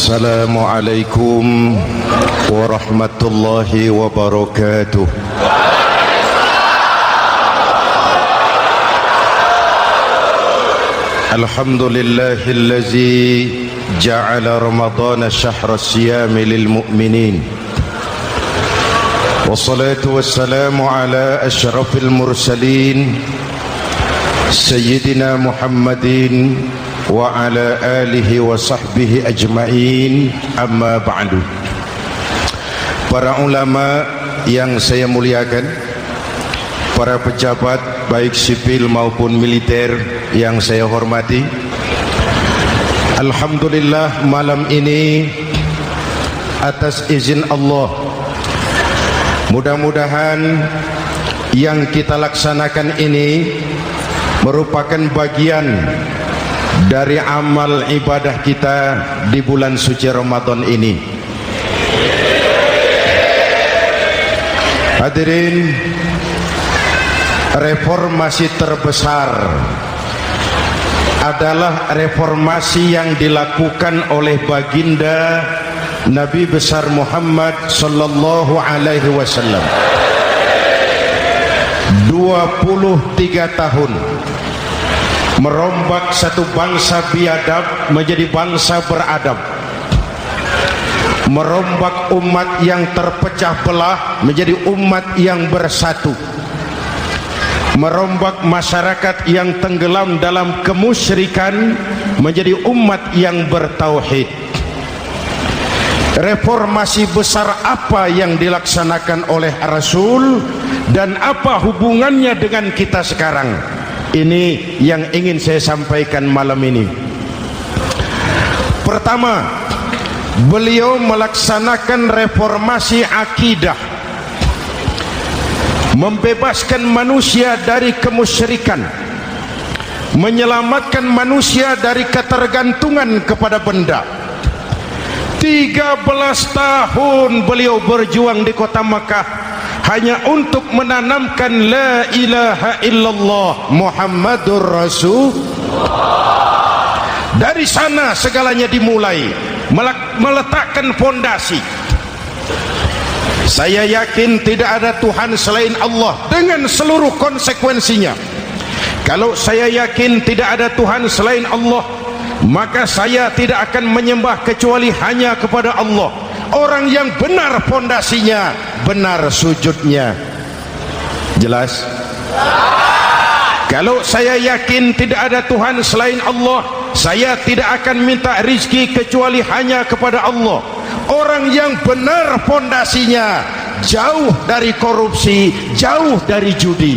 Assalamualaikum warahmatullahi wabarakatuh. Alhamdulillahillazi ja'ala Ramadhana syahra siyami lil mu'minin. Wassalatu wassalamu ala asyrafil mursalin Sayyidina Muhammadin wa ala alihi wa sahbihi ajma'in, amma ba'du. Para ulama yang saya muliakan, para pejabat baik sipil maupun militer yang saya hormati, alhamdulillah malam ini atas izin Allah, mudah-mudahan yang kita laksanakan ini merupakan bagian dari amal ibadah kita di bulan suci Ramadan ini. Hadirin, reformasi terbesar adalah reformasi yang dilakukan oleh baginda Nabi besar Muhammad sallallahu alaihi wasallam. 23 tahun merombak satu bangsa biadab menjadi bangsa beradab, merombak umat yang terpecah belah menjadi umat yang bersatu, merombak masyarakat yang tenggelam dalam kemusyrikan menjadi umat yang bertauhid. Reformasi besar apa yang dilaksanakan oleh Rasul dan apa hubungannya dengan kita sekarang? Ini yang ingin saya sampaikan malam ini. Pertama, beliau melaksanakan reformasi akidah, membebaskan manusia dari kemusyrikan, menyelamatkan manusia dari ketergantungan kepada benda. 13 tahun beliau berjuang di kota Makkah hanya untuk menanamkan la ilaha illallah Muhammadur Rasulullah. Dari sana segalanya dimulai, meletakkan fondasi. Saya yakin tidak ada Tuhan selain Allah dengan seluruh konsekuensinya. Kalau saya yakin tidak ada Tuhan selain Allah, maka saya tidak akan menyembah kecuali hanya kepada Allah. Orang yang benar fondasinya, benar sujudnya. Jelas? Kalau saya yakin tidak ada Tuhan selain Allah, saya tidak akan minta rizki kecuali hanya kepada Allah. Orang yang benar fondasinya, jauh dari korupsi, jauh dari judi.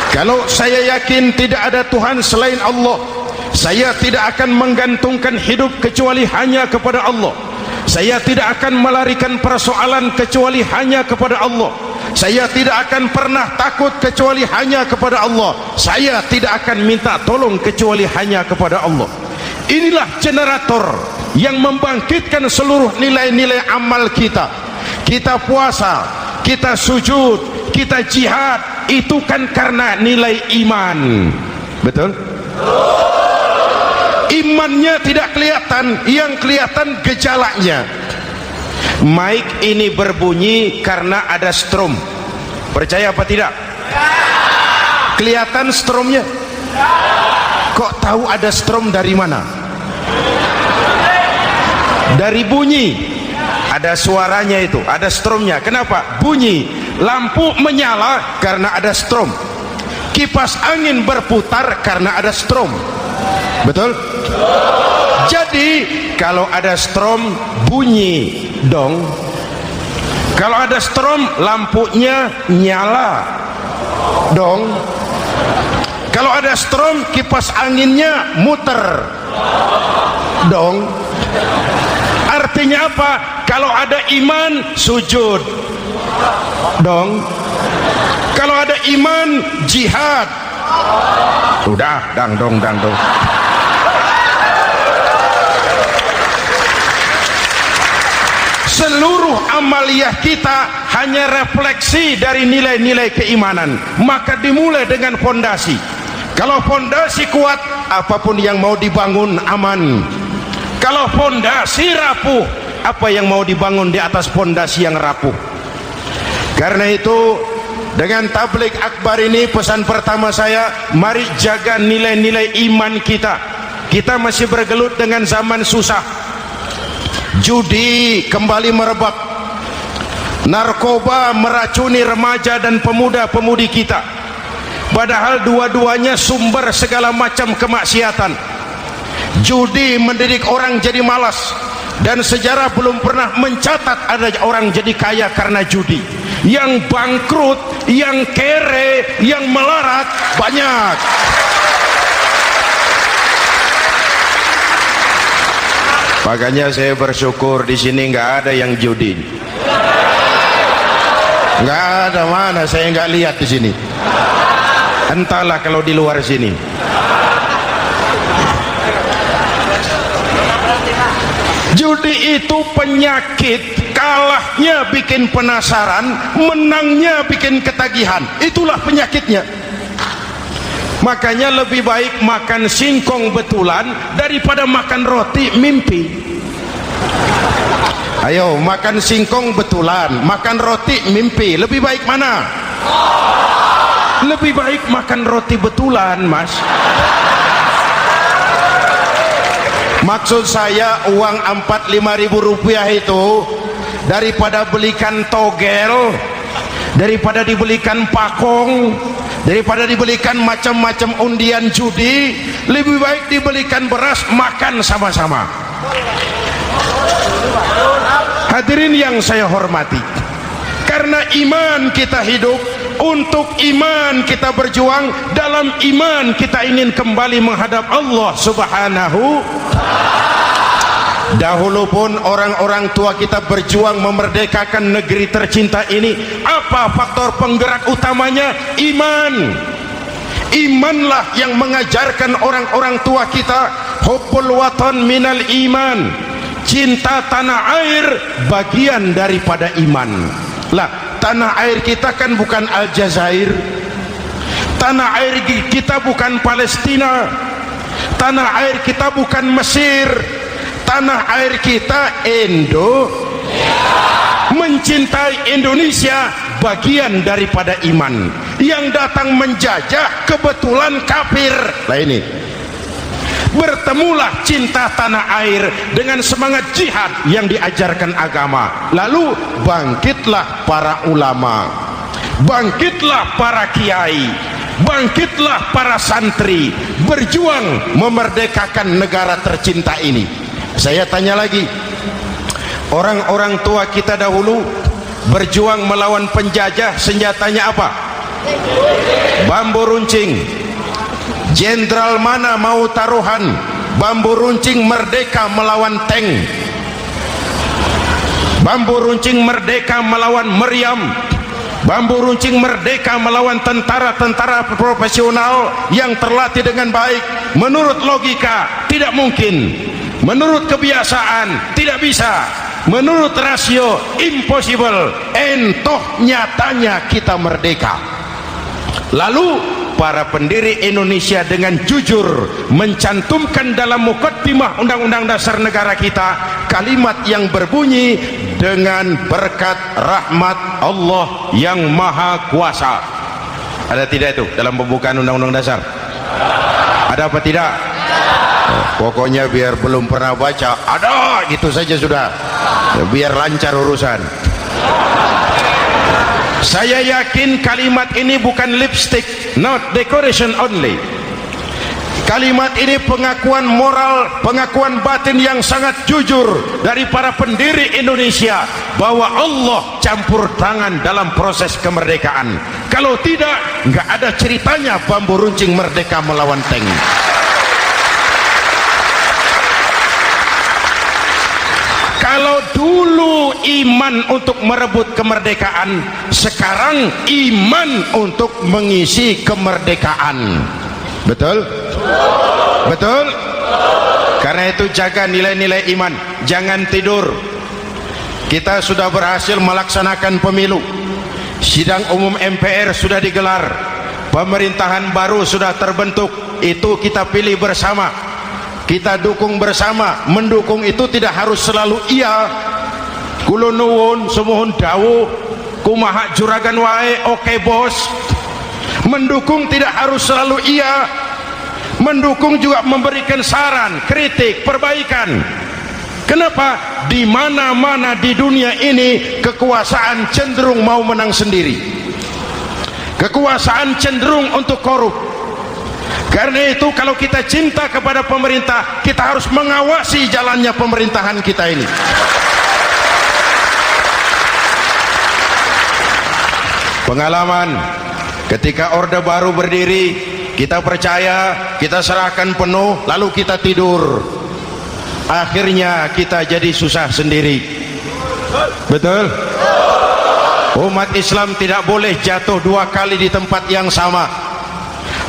Kalau saya yakin tidak ada Tuhan selain Allah, saya tidak akan menggantungkan hidup kecuali hanya kepada Allah. Saya tidak akan melarikan persoalan kecuali hanya kepada Allah. Saya tidak akan pernah takut kecuali hanya kepada Allah. Saya tidak akan minta tolong kecuali hanya kepada Allah. Inilah generator yang membangkitkan seluruh nilai-nilai amal kita. Kita puasa, kita sujud, kita jihad, itu kan karena nilai iman. Betul? Imannya tidak kelihatan, yang kelihatan gejalanya. Mic ini berbunyi karena ada strom. Percaya apa tidak? Kelihatan stromnya? Kok tahu ada strom dari mana? Dari bunyi. Ada suaranya itu, ada stromnya. Kenapa? Bunyi. Lampu menyala karena ada strom. Kipas angin berputar karena ada strom. Betul? Jadi kalau ada strom bunyi dong. Kalau ada strom lampunya nyala dong. Kalau ada strom kipas anginnya muter dong. Artinya apa? Kalau ada iman sujud dong. Kalau ada iman jihad. Udah dangdong. seluruh amaliyah kita hanya refleksi dari nilai-nilai keimanan. Maka dimulai dengan fondasi. Kalau fondasi kuat, apapun yang mau dibangun aman. Kalau fondasi rapuh, apa yang mau dibangun di atas fondasi yang rapuh. Karena itu, dengan tabligh akbar ini, pesan pertama saya, mari jaga nilai-nilai iman kita. Kita masih bergelut dengan zaman susah. Judi kembali merebak, narkoba meracuni remaja dan pemuda-pemudi kita, padahal dua-duanya sumber segala macam kemaksiatan. Judi mendidik orang jadi malas, dan sejarah belum pernah mencatat ada orang jadi kaya karena judi. Yang bangkrut, yang kere, yang melarat banyak. Makanya saya bersyukur di sini nggak ada yang judi. Nggak ada, mana saya nggak lihat di sini. Entahlah kalau di luar sini. Judi itu penyakit, kalahnya bikin penasaran, menangnya bikin ketagihan. Itulah penyakitnya. Makanya lebih baik makan singkong betulan daripada makan roti mimpi. Ayo, makan singkong betulan, makan roti mimpi, lebih baik mana? Lebih baik makan roti betulan, Mas. Maksud saya, uang 4-5 ribu rupiah itu daripada belikan togel, daripada dibelikan pakong, daripada dibelikan macam-macam undian judi, lebih baik dibelikan beras, makan sama-sama. Hadirin yang saya hormati, karena iman kita hidup, untuk iman kita berjuang, dalam iman kita ingin kembali menghadap Allah Subhanahu. Dahulu pun orang-orang tua kita berjuang memerdekakan negeri tercinta ini. Apa faktor penggerak utamanya? Iman. Imanlah yang mengajarkan orang-orang tua kita, hubbul watan minal iman. Cinta tanah air bagian daripada iman. Lah, tanah air kita kan bukan Aljazair, tanah air kita bukan Palestina, tanah air kita bukan Mesir, tanah air kita mencintai Indonesia bagian daripada iman. Yang datang menjajah kebetulan kafir. Nah ini, bertemulah cinta tanah air dengan semangat jihad yang diajarkan agama. Lalu bangkitlah para ulama, bangkitlah para kiai, bangkitlah para santri, berjuang memerdekakan negara tercinta ini. Saya tanya lagi, orang-orang tua kita dahulu berjuang melawan penjajah, senjatanya apa? Bambu runcing. Jenderal mana mau taruhan bambu runcing merdeka melawan tank, bambu runcing merdeka melawan meriam, bambu runcing merdeka melawan tentara-tentara profesional yang terlatih dengan baik? Menurut logika tidak mungkin, menurut kebiasaan tidak bisa, menurut rasio impossible. Entoh nyatanya kita merdeka. Lalu para pendiri Indonesia dengan jujur mencantumkan dalam mukaddimah Undang-Undang Dasar negara kita kalimat yang berbunyi, dengan berkat rahmat Allah yang Maha Kuasa. Ada tidak itu dalam pembukaan Undang-Undang Dasar? Ada apa tidak? Pokoknya biar belum pernah baca, ada gitu saja sudah, biar lancar urusan. Saya yakin kalimat ini bukan lipstick, not decoration only. Kalimat ini pengakuan moral, pengakuan batin yang sangat jujur dari para pendiri Indonesia bahwa Allah campur tangan dalam proses kemerdekaan. Kalau tidak, nggak ada ceritanya bambu runcing merdeka melawan tank. Kalau dulu iman untuk merebut kemerdekaan, sekarang iman untuk mengisi kemerdekaan. Betul? Betul? Karena itu jaga nilai-nilai iman, jangan tidur. kita sudah berhasil melaksanakan pemilu, sidang umum MPR sudah digelar, pemerintahan baru sudah terbentuk. Itu kita pilih bersama, kita dukung bersama. Mendukung itu tidak harus selalu iya, kula nuwun sumuhun dawuh kumaha juragan wae oke bos. Mendukung tidak harus selalu iya, mendukung juga memberikan saran, kritik, perbaikan. Kenapa? Di mana-mana di dunia ini kekuasaan cenderung mau menang sendiri, kekuasaan cenderung untuk korup. Karena itu kalau kita cinta kepada pemerintah, kita harus mengawasi jalannya pemerintahan kita ini. Pengalaman ketika Orde Baru berdiri, kita percaya, kita serahkan penuh, lalu kita tidur. Akhirnya kita jadi susah sendiri. Betul? Umat Islam tidak boleh jatuh dua kali di tempat yang sama.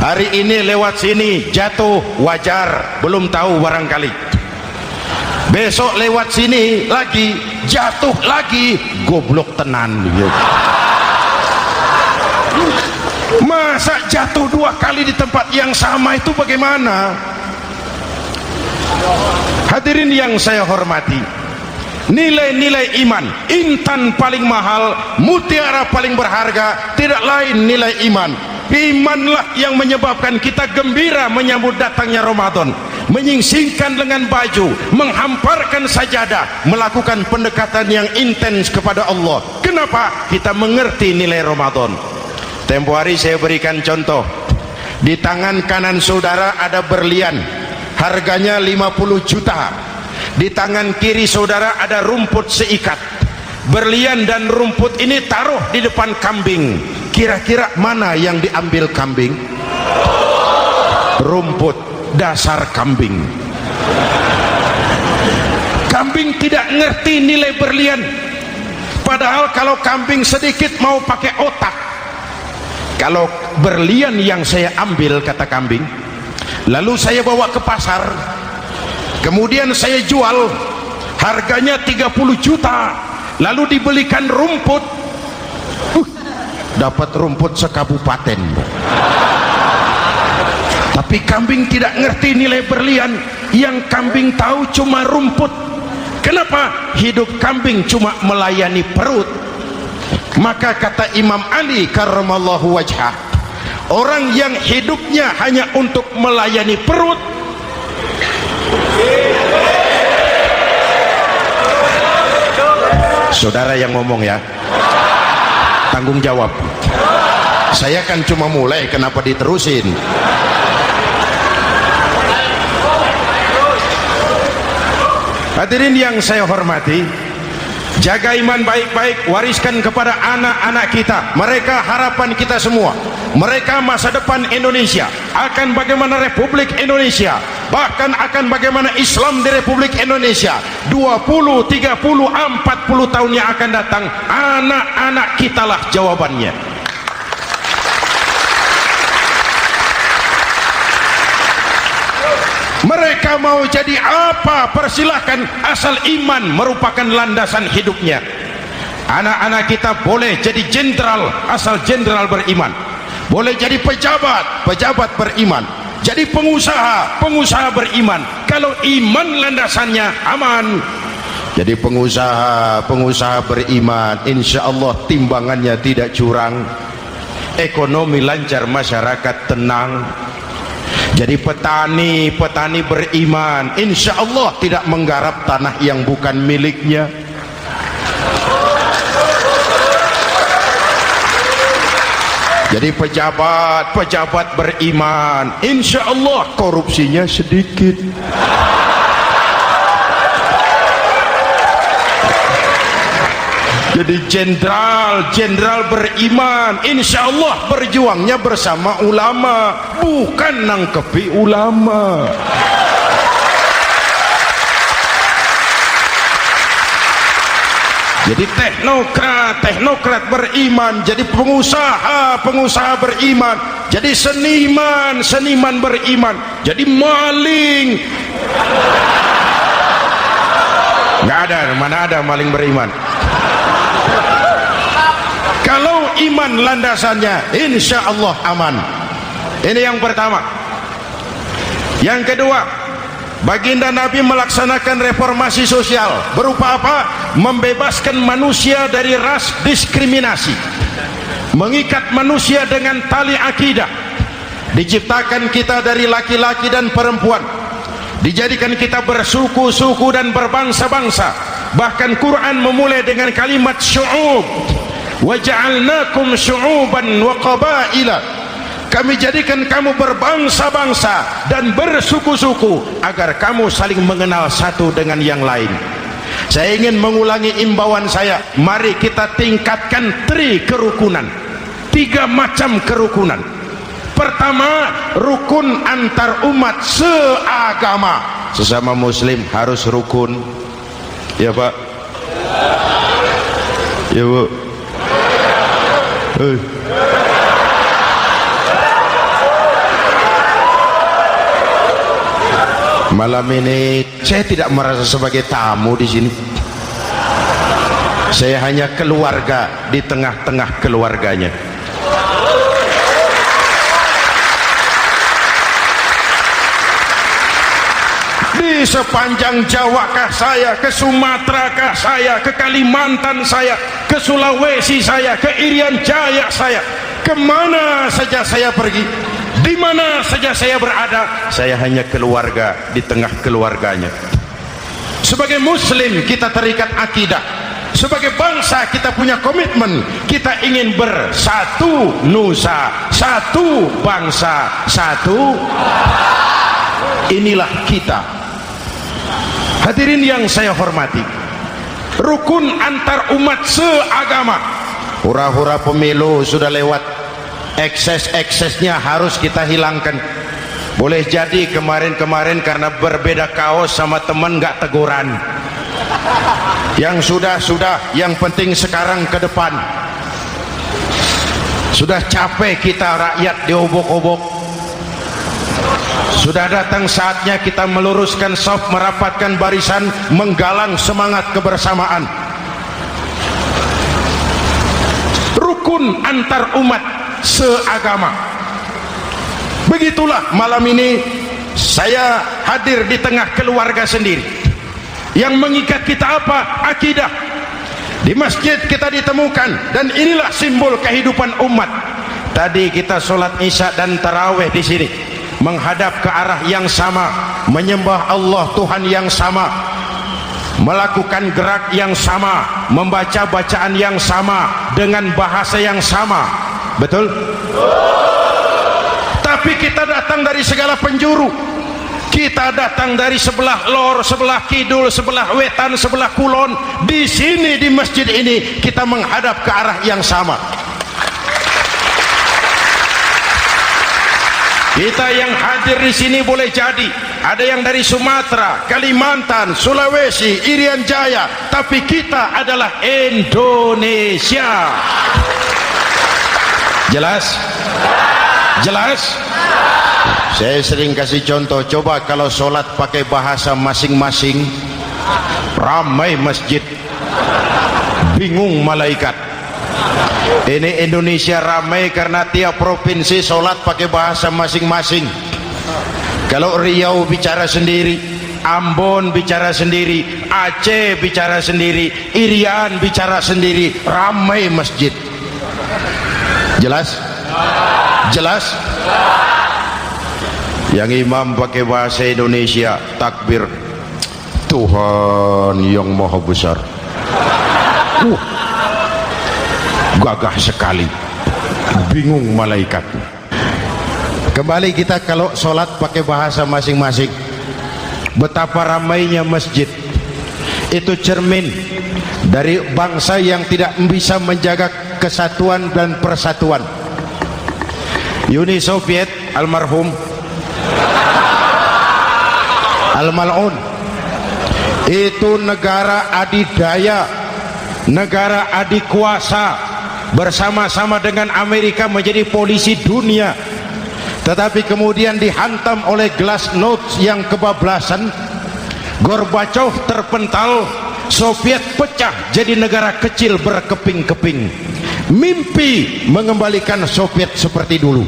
Hari ini lewat sini jatuh wajar, belum tahu barangkali. Besok lewat sini lagi jatuh lagi, goblok tenan. Masa jatuh dua kali di tempat yang sama itu bagaimana? Hadirin yang saya hormati, nilai-nilai iman, intan paling mahal, mutiara paling berharga, tidak lain nilai iman. Imanlah yang menyebabkan kita gembira menyambut datangnya Ramadan, menyingsingkan lengan baju, menghamparkan sajadah, melakukan pendekatan yang intens kepada Allah. Kenapa? Kita mengerti nilai Ramadan. Tempo hari saya berikan contoh, di tangan kanan saudara ada berlian, harganya 50 juta. Di tangan kiri saudara ada rumput seikat. Berlian dan rumput ini taruh di depan kambing. Kira-kira mana yang diambil kambing? Rumput, dasar kambing. Kambing tidak ngerti nilai berlian. Padahal kalau kambing sedikit mau pakai otak. Kalau berlian yang saya ambil, kata kambing, lalu saya bawa ke pasar, kemudian saya jual, harganya 30 juta, lalu dibelikan rumput, dapat rumput sekabupaten. Tapi kambing tidak ngerti nilai berlian, yang kambing tahu cuma rumput. Kenapa? Hidup kambing cuma melayani perut. Maka kata Imam Ali karramallahu wajhah, orang yang hidupnya hanya untuk melayani perut, saudara yang ngomong ya, tanggung jawab. Saya kan cuma mulai, kenapa diterusin? Hadirin yang saya hormati, jaga iman baik-baik, wariskan kepada anak-anak kita. Mereka harapan kita semua, mereka masa depan Indonesia. Akan bagaimana Republik Indonesia, bahkan akan bagaimana Islam di Republik Indonesia 20, 30, 40 tahun yang akan datang. Anak-anak kita lah jawabannya. Mereka mau jadi apa, persilahkan, asal iman merupakan landasan hidupnya. Anak-anak kita boleh jadi jenderal asal jenderal beriman, boleh jadi pejabat, pejabat beriman, jadi pengusaha, pengusaha beriman. Kalau iman landasannya aman. Jadi pengusaha, pengusaha beriman, insya Allah timbangannya tidak curang, ekonomi lancar, masyarakat tenang. Jadi petani, petani beriman, insya Allah tidak menggarap tanah yang bukan miliknya. Jadi pejabat, pejabat beriman, insya Allah korupsinya sedikit. Jadi jenderal, jenderal beriman, insya Allah berjuangnya bersama ulama, bukan nangkepi ulama. Jadi teknokrat, teknokrat beriman, jadi pengusaha, pengusaha beriman, jadi seniman, seniman beriman, jadi maling. Nggak ada, mana ada maling beriman. Kalau iman landasannya, insya Allah aman. Ini yang pertama. Yang kedua, baginda Nabi melaksanakan reformasi sosial. Berupa apa? Membebaskan manusia dari ras diskriminasi, mengikat manusia dengan tali akidah. Diciptakan kita dari laki-laki dan perempuan, dijadikan kita bersuku-suku dan berbangsa-bangsa. Bahkan Quran memulai dengan kalimat syu'ub, wa ja'alnakum syu'uban wa qabaila. Kami jadikan kamu berbangsa-bangsa dan bersuku-suku agar kamu saling mengenal satu dengan yang lain. Saya ingin mengulangi imbauan saya, mari kita tingkatkan kerukunan. 3 macam kerukunan. Pertama, rukun antar umat seagama. Sesama muslim harus rukun. Ya Pak? Ya Bu? Malam ini saya tidak merasa sebagai tamu di sini. Saya hanya keluarga di tengah-tengah keluarganya. Di sepanjang Jawa kah saya, ke Sumatera kah saya, ke Kalimantan saya, ke Sulawesi saya, ke Irian Jaya saya, kemana saja saya pergi, di mana saja saya berada, saya hanya keluarga di tengah keluarganya. Sebagai muslim kita terikat akidah. Sebagai bangsa kita punya komitmen, kita ingin bersatu nusa, satu bangsa, satu. Inilah kita. Hadirin yang saya hormati, rukun antar umat seagama. Hura-hura pemilu sudah lewat, ekses-eksesnya harus kita hilangkan. Boleh jadi kemarin-kemarin karena berbeda kaos sama teman gak teguran. Yang sudah-sudah, yang penting sekarang ke depan. Sudah capek kita rakyat diobok-obok. Sudah datang saatnya kita meluruskan saf, merapatkan barisan, menggalang semangat kebersamaan. Rukun antar umat seagama. Begitulah malam ini saya hadir di tengah keluarga sendiri. Yang mengikat kita apa? Akidah. Di masjid kita ditemukan, dan inilah simbol kehidupan umat. Tadi kita sholat isya dan tarawih di sini, menghadap ke arah yang sama, menyembah Allah Tuhan yang sama, melakukan gerak yang sama, membaca bacaan yang sama, dengan bahasa yang sama. Betul? Tapi kita datang dari segala penjuru. Kita datang dari sebelah lor, sebelah kidul, sebelah wetan, sebelah kulon. Di sini di masjid ini kita menghadap ke arah yang sama. Kita yang hadir di sini boleh jadi ada yang dari Sumatera, Kalimantan, Sulawesi, Irian Jaya, tapi kita adalah Indonesia. Jelas? Jelas? Saya sering kasih contoh, coba kalau sholat pakai bahasa masing-masing, ramai masjid, bingung malaikat. Ini Indonesia ramai karena tiap provinsi sholat pakai bahasa masing-masing. Kalau Riau bicara sendiri, Ambon bicara sendiri, Aceh bicara sendiri, Irian bicara sendiri, ramai masjid. Jelas? Jelas? Yang imam pakai bahasa Indonesia, takbir, Tuhan yang maha besar. Gagah sekali, bingung malaikat. Kembali kita kalau sholat pakai bahasa masing-masing. Betapa ramainya masjid. Itu cermin dari bangsa yang tidak bisa menjaga kesatuan dan persatuan. Uni Soviet almarhum Al-Mal'un itu negara adidaya, negara adikuasa, bersama-sama dengan Amerika menjadi polisi dunia. Tetapi kemudian dihantam oleh glasnost yang kebablasan. Gorbachev terpental, Soviet pecah jadi negara kecil berkeping-keping. Mimpi mengembalikan Soviet seperti dulu.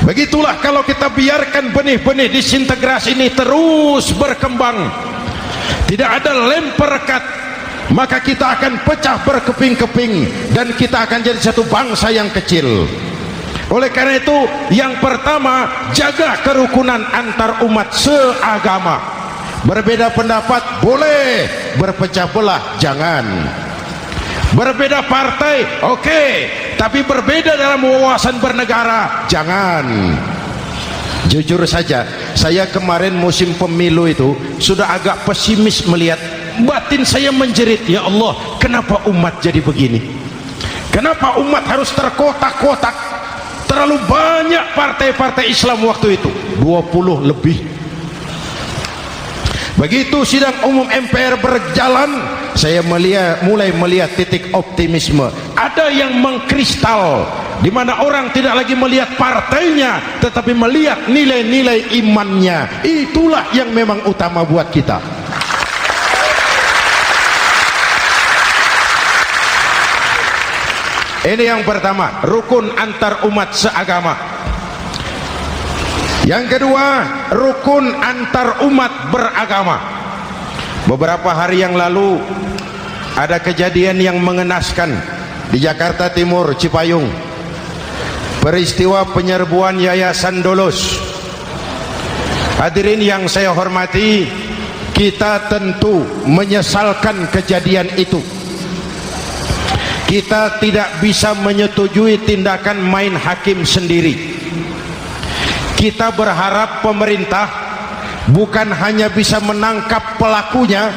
Begitulah kalau kita biarkan benih-benih disintegrasi ini terus berkembang, tidak ada lem perekat, maka kita akan pecah berkeping-keping dan kita akan jadi satu bangsa yang kecil. Oleh karena itu, yang pertama, jaga kerukunan antar umat seagama. Berbeda pendapat boleh, berpecah belah jangan. Berbeda partai oke, tapi berbeda dalam wawasan bernegara jangan. Jujur saja, saya kemarin musim pemilu itu sudah agak pesimis melihat. Batin saya menjerit, ya Allah, kenapa umat jadi begini? Kenapa umat harus terkotak-kotak? Terlalu banyak partai-partai Islam waktu itu, 20 lebih. Begitu sidang umum MPR berjalan, saya mulai melihat titik optimisme. Ada yang mengkristal, di mana orang tidak lagi melihat partainya, tetapi melihat nilai-nilai imannya. Itulah yang memang utama buat kita. Ini yang pertama, rukun antar umat seagama. Yang kedua, rukun antar umat beragama. Beberapa hari yang lalu ada kejadian yang mengenaskan di Jakarta Timur, Cipayung. Peristiwa penyerbuan Yayasan Dolos. Hadirin yang saya hormati, kita tentu menyesalkan kejadian itu. Kita tidak bisa menyetujui tindakan main hakim sendiri. Kita berharap pemerintah bukan hanya bisa menangkap pelakunya,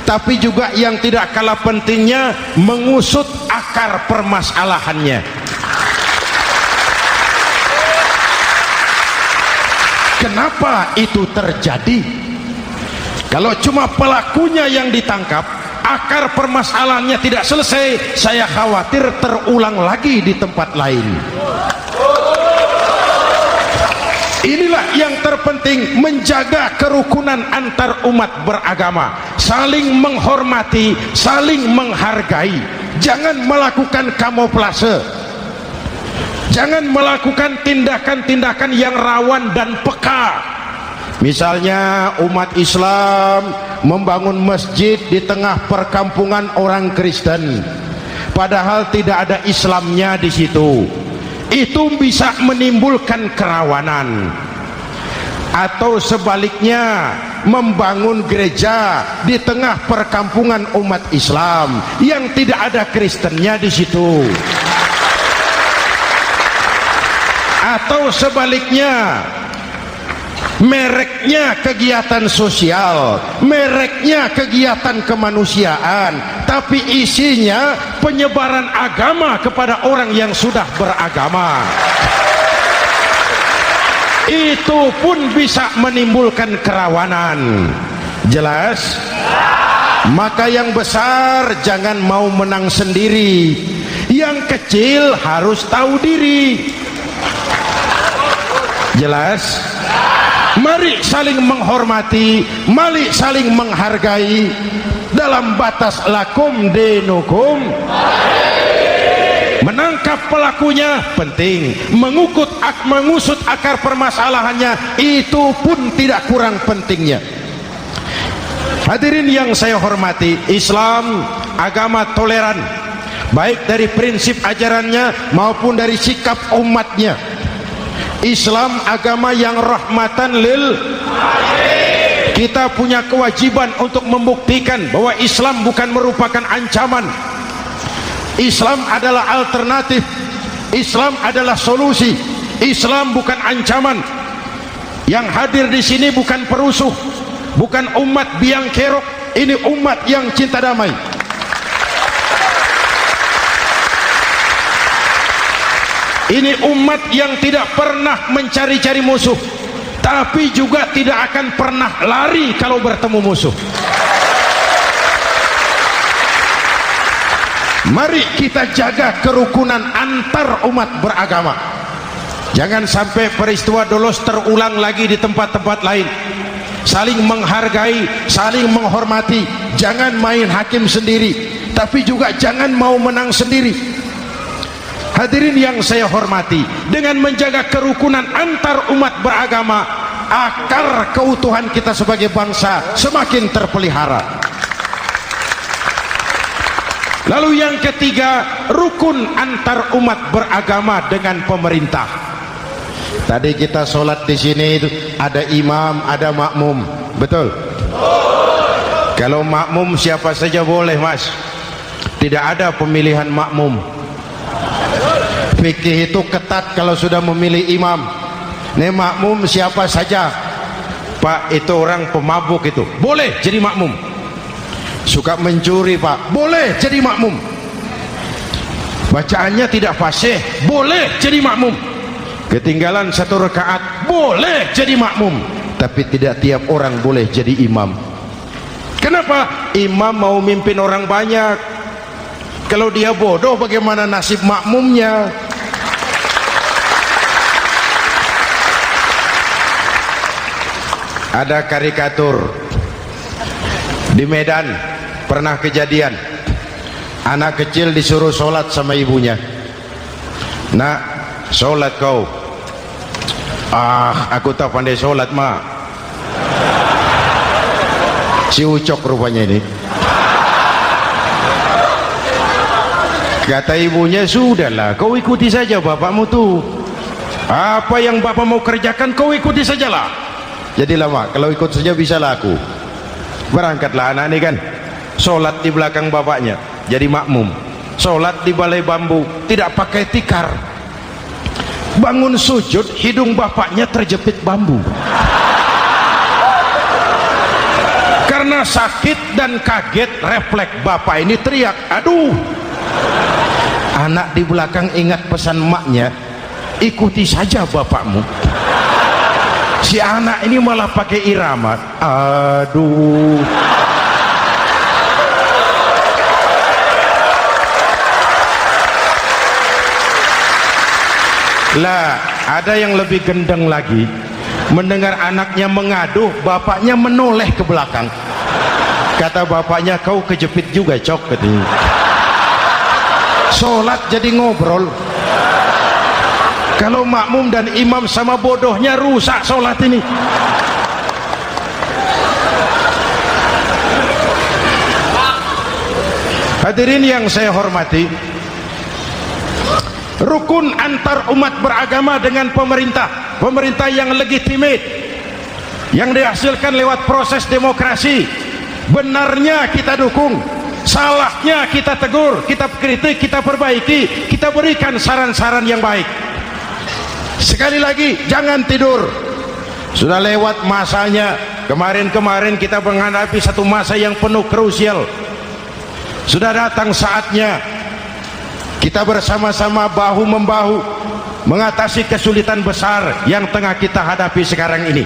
tapi juga yang tidak kalah pentingnya mengusut akar permasalahannya. Kenapa itu terjadi? Kalau cuma pelakunya yang ditangkap, akar permasalahannya tidak selesai, saya khawatir terulang lagi di tempat lain. Inilah yang terpenting, menjaga kerukunan antar umat beragama, saling menghormati, saling menghargai. Jangan melakukan kamuflase, jangan melakukan tindakan-tindakan yang rawan dan peka. Misalnya umat Islam membangun masjid di tengah perkampungan orang Kristen, padahal tidak ada Islamnya di situ. Itu bisa menimbulkan kerawanan. Atau sebaliknya, membangun gereja di tengah perkampungan umat Islam yang tidak ada Kristennya di situ. Atau sebaliknya, mereknya kegiatan sosial, mereknya kegiatan kemanusiaan, tapi isinya penyebaran agama kepada orang yang sudah beragama. Itu pun bisa menimbulkan kerawanan. Jelas? Maka yang besar jangan mau menang sendiri, yang kecil harus tahu diri. Jelas? Mari saling menghormati, mari saling menghargai dalam batas lakum dinukum. Menangkap pelakunya penting, mengusut akar permasalahannya itu pun tidak kurang pentingnya. Hadirin yang saya hormati, Islam agama toleran, baik dari prinsip ajarannya maupun dari sikap umatnya. Islam agama yang rahmatan lil alamin. Kita punya kewajiban untuk membuktikan bahwa Islam bukan merupakan ancaman. Islam adalah alternatif. Islam adalah solusi. Islam bukan ancaman. Yang hadir di sini bukan perusuh, bukan umat biang kerok. Ini umat yang cinta damai. Ini umat yang tidak pernah mencari-cari musuh, tapi juga tidak akan pernah lari kalau bertemu musuh. Mari kita jaga kerukunan antar umat beragama. Jangan sampai peristiwa Dolos terulang lagi di tempat-tempat lain. Saling menghargai, saling menghormati. jangan main hakim sendiri, tapi juga jangan mau menang sendiri. Hadirin yang saya hormati, dengan menjaga kerukunan antar umat beragama, akar keutuhan kita sebagai bangsa semakin terpelihara. Lalu yang ketiga, rukun antar umat beragama dengan pemerintah. Tadi kita sholat di sini itu ada imam, ada makmum, betul? Kalau makmum siapa saja boleh, Mas. Tidak ada pemilihan makmum. Fikih itu ketat kalau sudah memilih imam. Ini makmum siapa saja. Pak, itu orang pemabuk itu, boleh jadi makmum. Suka mencuri, Pak, boleh jadi makmum. Bacaannya tidak fasih, boleh jadi makmum. Ketinggalan 1 rakaat, boleh jadi makmum. Tapi tidak tiap orang boleh jadi imam. Kenapa? Imam mau mimpin orang banyak. Kalau dia bodoh, bagaimana nasib makmumnya? Ada karikatur di Medan, pernah kejadian anak kecil disuruh sholat sama ibunya. Nak, sholat kau. Aku tak pandai sholat, mak. Si Ucok rupanya ini. Kata ibunya, sudahlah, kau ikuti saja bapakmu tuh. Apa yang bapak mau kerjakan, kau ikuti sajalah. Jadi lama, kalau ikut saja bisa laku. Berangkatlah anak ini kan, sholat di belakang bapaknya, jadi makmum. Sholat di balai bambu, tidak pakai tikar. Bangun sujud, hidung bapaknya terjepit bambu. Karena sakit dan kaget, refleks bapak ini teriak, aduh. Anak di belakang ingat pesan maknya, ikuti saja bapakmu. Si anak ini malah pakai irama, aduh. Lah, ada yang lebih gendeng lagi. Mendengar anaknya mengaduh, bapaknya menoleh ke belakang. Kata bapaknya, kau kejepit juga, Cok, katanya. Sholat jadi ngobrol. Kalau makmum dan imam sama bodohnya, rusak sholat ini. Hadirin yang saya hormati, rukun antar umat beragama dengan pemerintah, pemerintah yang legitimate, yang dihasilkan lewat proses demokrasi. Benarnya kita dukung, salahnya kita tegur, kita kritik, kita perbaiki, kita berikan saran-saran yang baik. Sekali lagi, jangan tidur. Sudah lewat masanya. Kemarin-kemarin kita menghadapi satu masa yang penuh krusial. Sudah datang saatnya kita bersama-sama bahu-membahu mengatasi kesulitan besar yang tengah kita hadapi sekarang ini.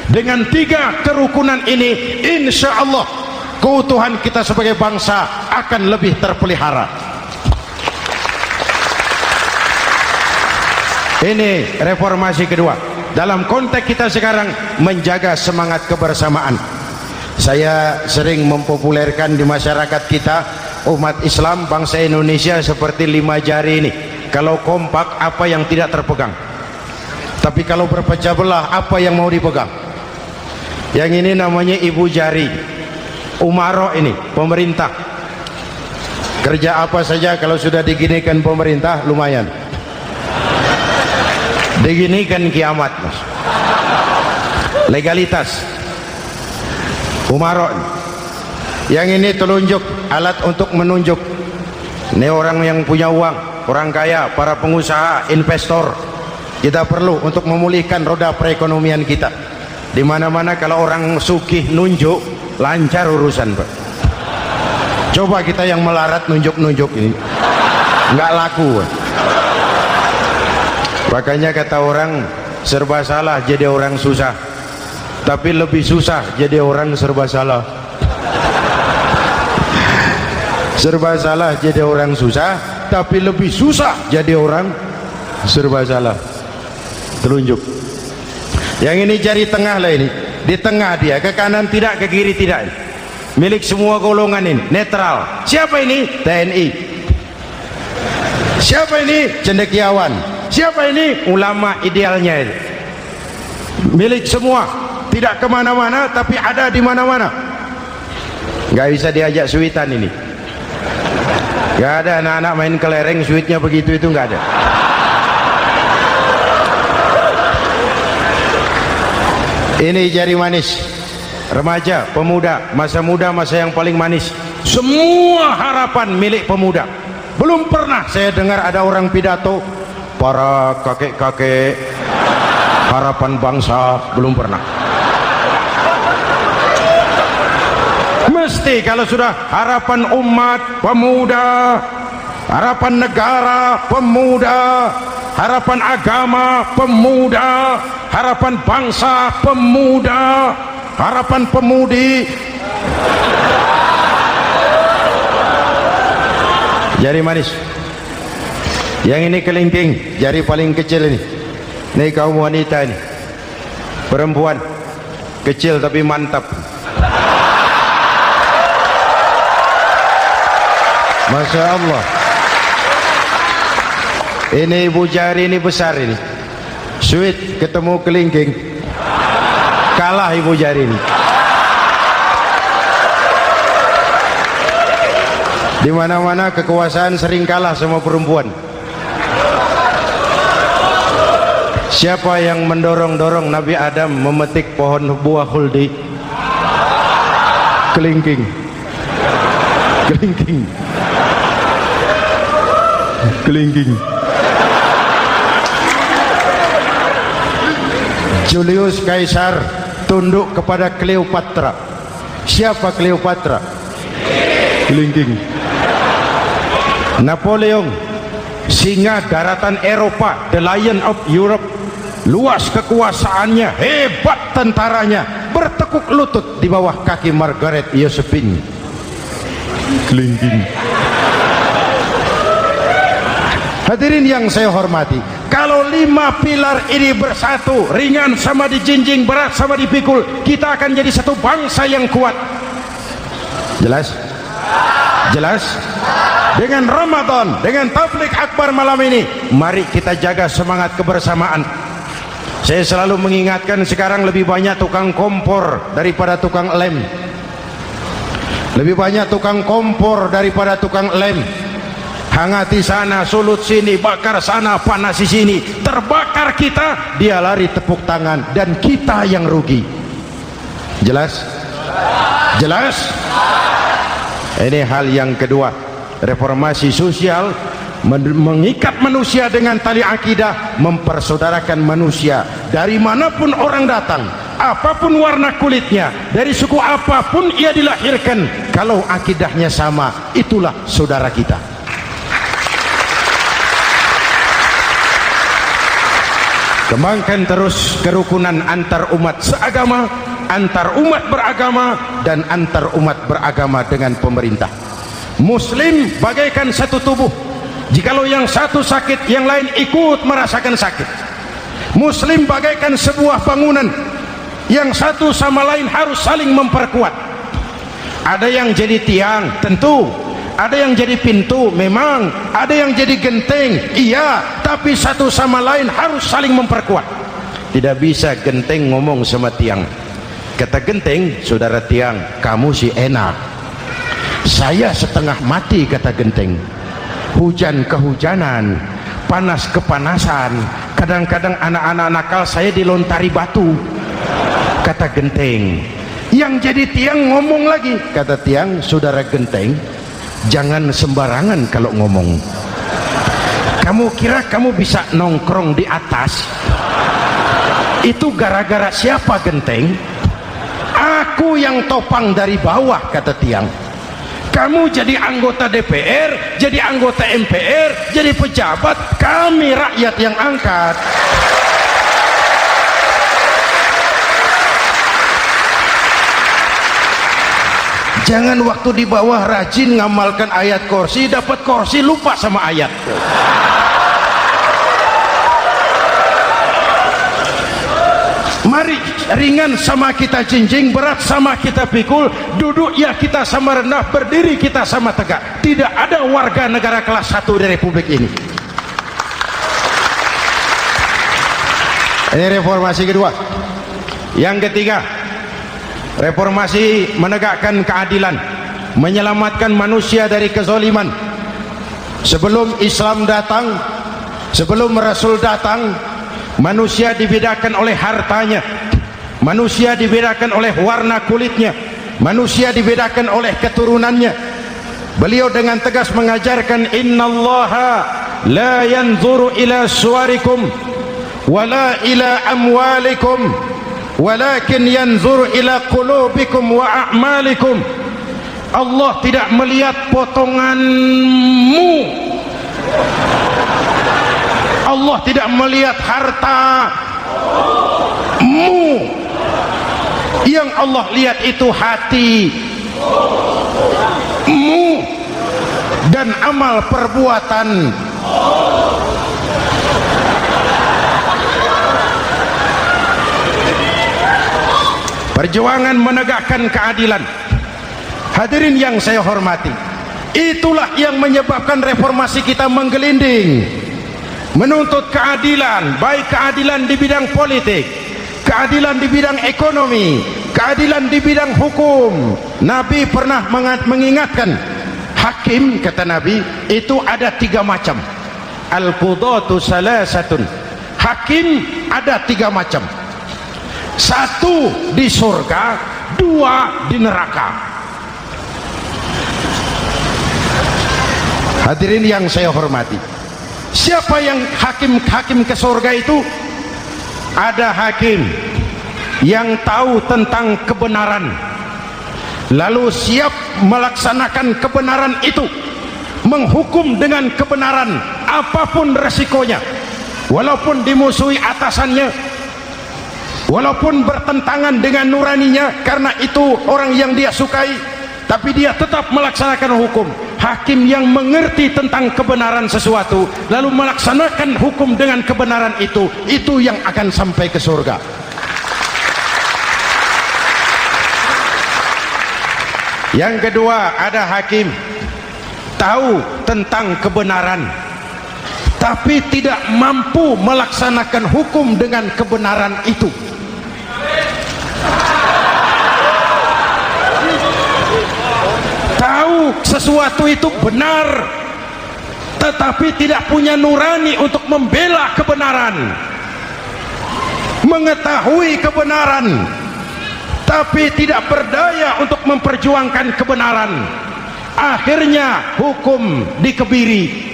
Dengan 3 kerukunan ini, insya Allah keutuhan kita sebagai bangsa akan lebih terpelihara. Ini reformasi kedua. Dalam konteks kita sekarang, menjaga semangat kebersamaan. Saya sering mempopulerkan di masyarakat kita, umat Islam bangsa Indonesia seperti 5 jari ini. Kalau kompak, apa yang tidak terpegang. Tapi kalau berpecah belah, apa yang mau dipegang? Yang ini namanya ibu jari. Umaro ini, pemerintah. Kerja apa saja kalau sudah diginikan pemerintah, lumayan. Diginikan kiamat, Mas. Legalitas. Umaro. Yang ini telunjuk, alat untuk menunjuk. Ini orang yang punya uang, orang kaya, para pengusaha, investor. Kita perlu untuk memulihkan roda perekonomian kita. Di mana-mana kalau orang sugih nunjuk, lancar urusan, Pak. Coba kita yang melarat nunjuk-nunjuk ini, nggak laku, Pak. Makanya kata orang, serba salah jadi orang susah, tapi lebih susah jadi orang serba salah. Serba salah jadi orang susah, tapi lebih susah jadi orang serba salah. Telunjuk. Yang ini jari tengah lah ini, di tengah dia, ke kanan tidak, ke kiri tidak. milik semua golongan ini, netral. Siapa ini? TNI. Siapa ini? Cendekiawan. Siapa ini? Ulama idealnya itu. Milik semua, tidak kemana-mana tapi ada di mana-mana. Nggak bisa diajak suitan ini. Nggak ada anak-anak main kelereng suitnya begitu, itu nggak ada. Ini jari manis remaja, pemuda, masa muda, masa yang paling manis. Semua harapan milik pemuda. Belum pernah saya dengar ada orang pidato para kakek-kakek harapan bangsa, belum pernah. Mesti kalau sudah harapan umat, pemuda, harapan negara, pemuda, harapan agama, pemuda, harapan bangsa, pemuda, harapan pemudi. Jari manis. Yang ini kelingking, jari paling kecil ini. Ini kaum wanita ini. Perempuan kecil tapi mantap. Masya Allah. Ini ibu jari ini besar ini. Sweet ketemu kelingking, kalah ibu jari ini. Di mana-mana kekuasaan sering kalah sama perempuan. Siapa yang mendorong-dorong Nabi Adam memetik pohon buah khuldi? Kelingking. Kelingking. Kelingking. Julius Caesar tunduk kepada Cleopatra. Siapa Cleopatra? Kelingking. Napoleon, singa daratan Eropa, the lion of Europe, luas kekuasaannya, hebat tentaranya, bertekuk lutut di bawah kaki Margaret Josephine. Kelingking. Hadirin yang saya hormati, kalau 5 pilar ini bersatu, ringan sama dijinjing, berat sama dipikul, kita akan jadi satu bangsa yang kuat. Jelas? Jelas? Dengan Ramadan, dengan tabligh akbar malam ini, mari kita jaga semangat kebersamaan. Saya selalu mengingatkan, sekarang lebih banyak tukang kompor daripada tukang lem. Lebih banyak tukang kompor daripada tukang lem. Hangati sana, sulut sini, bakar sana, panasi sini, terbakar kita, dia lari tepuk tangan, dan kita yang rugi. Jelas? Jelas? Ini hal yang kedua. Reformasi sosial mengikat manusia dengan tali akidah, mempersaudarakan manusia dari manapun orang datang, apapun warna kulitnya, dari suku apapun ia dilahirkan, kalau akidahnya sama, itulah saudara kita. Kembangkan terus kerukunan antar umat seagama, antar umat beragama, dan antar umat beragama dengan pemerintah. Muslim bagaikan satu tubuh. Jikalau yang satu sakit, yang lain ikut merasakan sakit. Muslim bagaikan sebuah bangunan, yang satu sama lain harus saling memperkuat. Ada yang jadi tiang, tentu. Ada yang jadi pintu, memang. Ada yang jadi genteng, iya. Tapi satu sama lain harus saling memperkuat. Tidak bisa genteng ngomong sama tiang. Kata genteng, saudara tiang, kamu sih enak, saya setengah mati. Kata genteng, hujan kehujanan, panas kepanasan, kadang-kadang anak-anak nakal saya dilontari batu. Kata genteng. Yang jadi tiang ngomong lagi. Kata tiang, saudara genteng, jangan sembarangan kalau ngomong. Kamu kira kamu bisa nongkrong di atas? Itu gara-gara siapa genteng? Aku yang topang dari bawah. Kata tiang. Kamu jadi anggota DPR, jadi anggota MPR, jadi pejabat, kami rakyat yang angkat. Jangan waktu di bawah rajin ngamalkan ayat kursi, dapat kursi lupa sama ayat. Mari ringan sama kita jinjing, berat sama kita pikul, duduk ya kita sama rendah, berdiri kita sama tegak. Tidak ada warga negara kelas 1 di Republik ini. Ini reformasi kedua. Yang ketiga, reformasi menegakkan keadilan, menyelamatkan manusia dari kezaliman. Sebelum Islam datang, sebelum Rasul datang, manusia dibedakan oleh hartanya, manusia dibedakan oleh warna kulitnya, manusia dibedakan oleh keturunannya. Beliau dengan tegas mengajarkan, innallaha la yanzuru ila suwarikum wala ila amwalikum walakin yanzuru ila qulubikum wa a'malikum. Allah tidak melihat potonganmu, Allah tidak melihat hartamu. Yang Allah lihat itu hatimu dan amal perbuatan. Perjuangan menegakkan keadilan. Hadirin yang saya hormati, itulah yang menyebabkan reformasi kita menggelinding, menuntut keadilan, baik keadilan di bidang politik, keadilan di bidang ekonomi, keadilan di bidang hukum. Nabi pernah mengingatkan, hakim, kata Nabi, itu ada 3 macam. Al-qudatu salasatun. Hakim ada 3 macam. 1 di surga, 2 di neraka. Hadirin yang saya hormati, siapa yang hakim ke surga itu? Ada hakim yang tahu tentang kebenaran, lalu siap melaksanakan kebenaran itu, menghukum dengan kebenaran apapun resikonya, walaupun dimusuhi atasannya, walaupun bertentangan dengan nuraninya, karena itu orang yang dia sukai, tapi dia tetap melaksanakan hukum. Hakim yang mengerti tentang kebenaran sesuatu lalu melaksanakan hukum dengan kebenaran itu yang akan sampai ke surga. Yang kedua, ada hakim tahu tentang kebenaran tapi tidak mampu melaksanakan hukum dengan kebenaran itu. Tahu sesuatu itu benar tetapi tidak punya nurani untuk membela kebenaran, mengetahui kebenaran tapi tidak berdaya untuk memperjuangkan kebenaran. Akhirnya hukum dikebiri,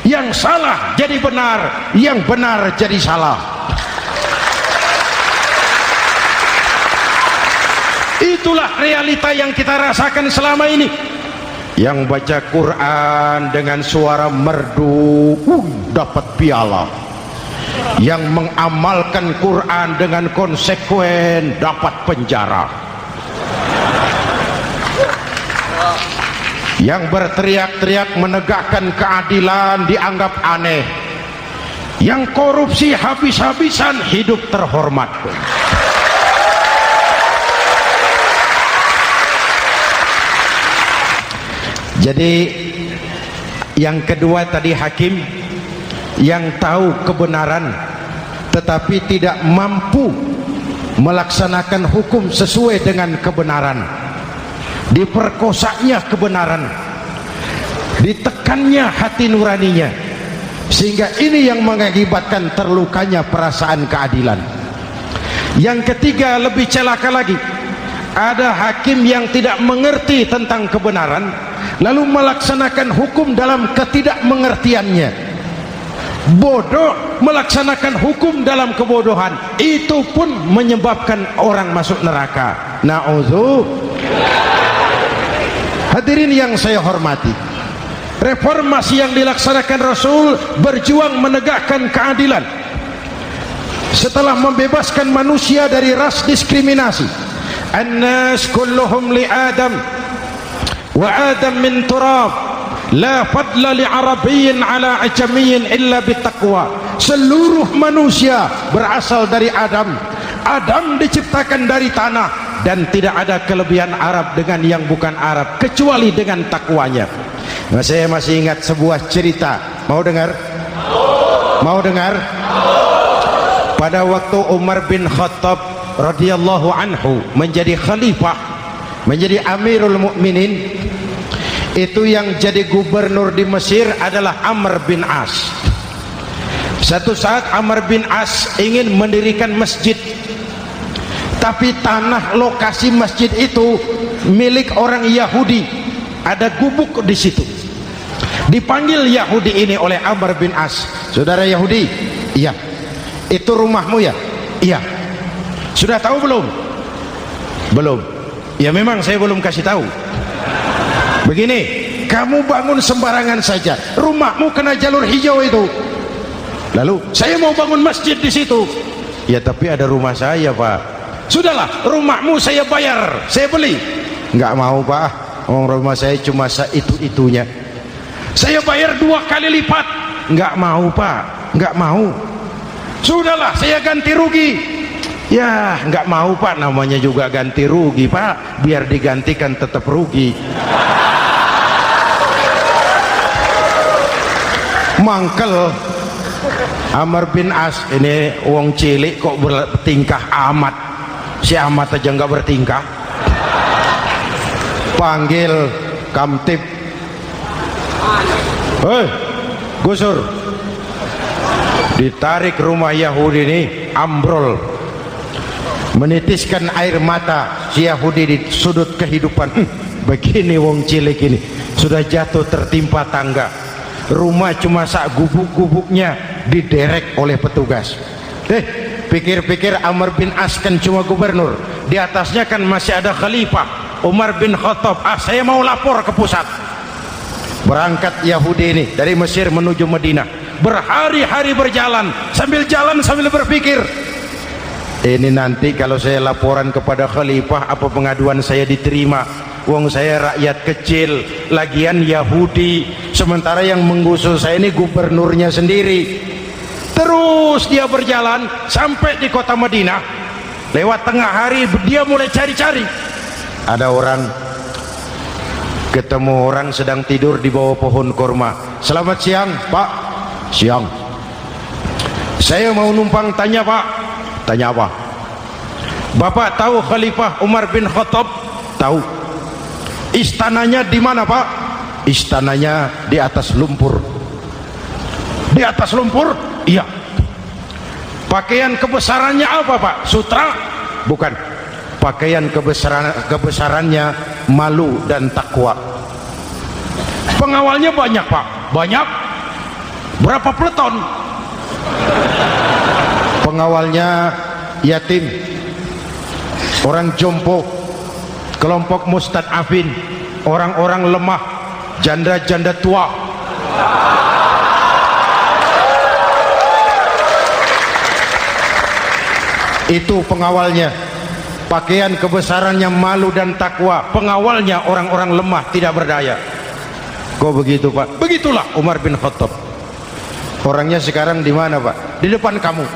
yang salah jadi benar, yang benar jadi salah. Itulah realita yang kita rasakan selama ini. Yang baca Quran dengan suara merdu dapat piala, yang mengamalkan Quran dengan konsekuen dapat penjara, yang berteriak-teriak menegakkan keadilan dianggap aneh, yang korupsi habis-habisan hidup terhormat. Jadi yang kedua tadi hakim yang tahu kebenaran tetapi tidak mampu melaksanakan hukum sesuai dengan kebenaran, diperkosanya kebenaran, ditekannya hati nuraninya, sehingga ini yang mengakibatkan terlukanya perasaan keadilan. Yang ketiga lebih celaka lagi, ada hakim yang tidak mengerti tentang kebenaran lalu melaksanakan hukum dalam ketidakmengertiannya, bodoh melaksanakan hukum dalam kebodohan. Itu pun menyebabkan orang masuk neraka. Na'udzubillah. Hadirin yang saya hormati, reformasi yang dilaksanakan Rasul berjuang menegakkan keadilan setelah membebaskan manusia dari ras diskriminasi. An-nas kulluhum li Adam wa Adam min turab, la fadla li arabiyyin ala ajamiyyin illa bitaqwa. Seluruh manusia berasal dari Adam, Adam diciptakan dari tanah, dan tidak ada kelebihan Arab dengan yang bukan Arab kecuali dengan takwanya. Nah, saya masih ingat sebuah cerita. Mau dengar? Mau dengar? Pada waktu Umar bin Khattab radhiyallahu anhu menjadi khalifah, menjadi Amirul Mukminin, itu yang jadi gubernur di Mesir adalah Amr bin As. Satu saat Amr bin As ingin mendirikan masjid, tapi tanah lokasi masjid itu milik orang Yahudi, ada gubuk di situ. Dipanggil Yahudi ini oleh Amr bin As. Saudara Yahudi, iya. Itu rumahmu ya? Iya. Sudah tahu belum? Belum. Ya memang saya belum kasih tahu. Begini, kamu bangun sembarangan saja, rumahmu kena jalur hijau itu. Lalu saya mau bangun masjid di situ. Ya tapi ada rumah saya, Pak. Sudahlah, rumahmu saya bayar, saya beli. Enggak mau, Pak. Rumah saya cuma itu-itunya. Saya bayar 2 kali lipat. Enggak mau, Pak. Enggak mau. Sudahlah, saya ganti rugi. Ya enggak mau, Pak. Namanya juga ganti rugi, Pak. Biar digantikan tetap rugi. Mangkel Amr bin As ini wong cilik kok bertingkah amat. Si amat aja nggak bertingkah. Panggil Kamtib. Hei Gusur, ditarik rumah Yahudi ini, ambrol, menitiskan air mata si Yahudi di sudut kehidupan. Begini wong cilik ini sudah jatuh tertimpa tangga, rumah cuma sak gubuk-gubuknya diderek oleh petugas. Pikir-pikir Amr bin As kan cuma gubernur, di atasnya kan masih ada khalifah Umar bin Khattab. Saya mau lapor ke pusat. Berangkat Yahudi ini dari Mesir menuju Madinah, berhari-hari berjalan, sambil jalan sambil berpikir, ini nanti kalau saya laporan kepada khalifah, apa pengaduan saya diterima? Wong saya rakyat kecil, lagian Yahudi, sementara yang menggusur saya ini gubernurnya sendiri. Terus dia berjalan sampai di kota Madinah. Lewat tengah hari dia mulai cari-cari. Ada orang, ketemu orang sedang tidur di bawah pohon kurma. Selamat siang, Pak. Siang. Saya mau numpang tanya, Pak. Tanya apa? Bapak tahu Khalifah Umar bin Khattab? Tahu. Istananya di mana, Pak? Istananya di atas lumpur. Di atas lumpur? Iya. Pakaian kebesarannya apa, Pak? Sutra? Bukan. Pakaian kebesarannya malu dan takwa. Pengawalnya banyak, Pak? Banyak. Berapa peleton? Pengawalnya yatim, orang jompo, kelompok mustadafin, orang-orang lemah, janda-janda tua. Itu pengawalnya. Pakaian kebesarannya malu dan takwa. Pengawalnya orang-orang lemah tidak berdaya. Kok begitu, Pak? Begitulah Umar bin Khattab. Orangnya sekarang di mana, Pak? Di depan kamu.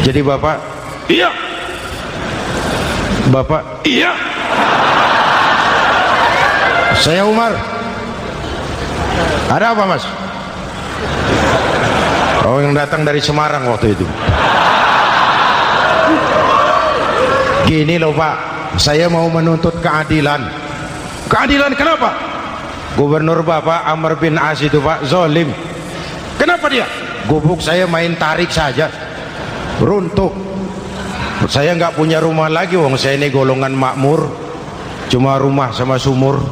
Jadi Bapak, iya. Bapak, iya. Saya Umar. Ada apa, Mas? Oh, yang datang dari Semarang waktu itu. Gini loh, Pak, saya mau menuntut keadilan. Keadilan kenapa? Gubernur Bapak Amr bin As itu, Pak, zolim. Kenapa dia? Gubuk saya main tarik saja, runtuh. Saya nggak punya rumah lagi, wong saya ini golongan makmur, cuma rumah sama sumur.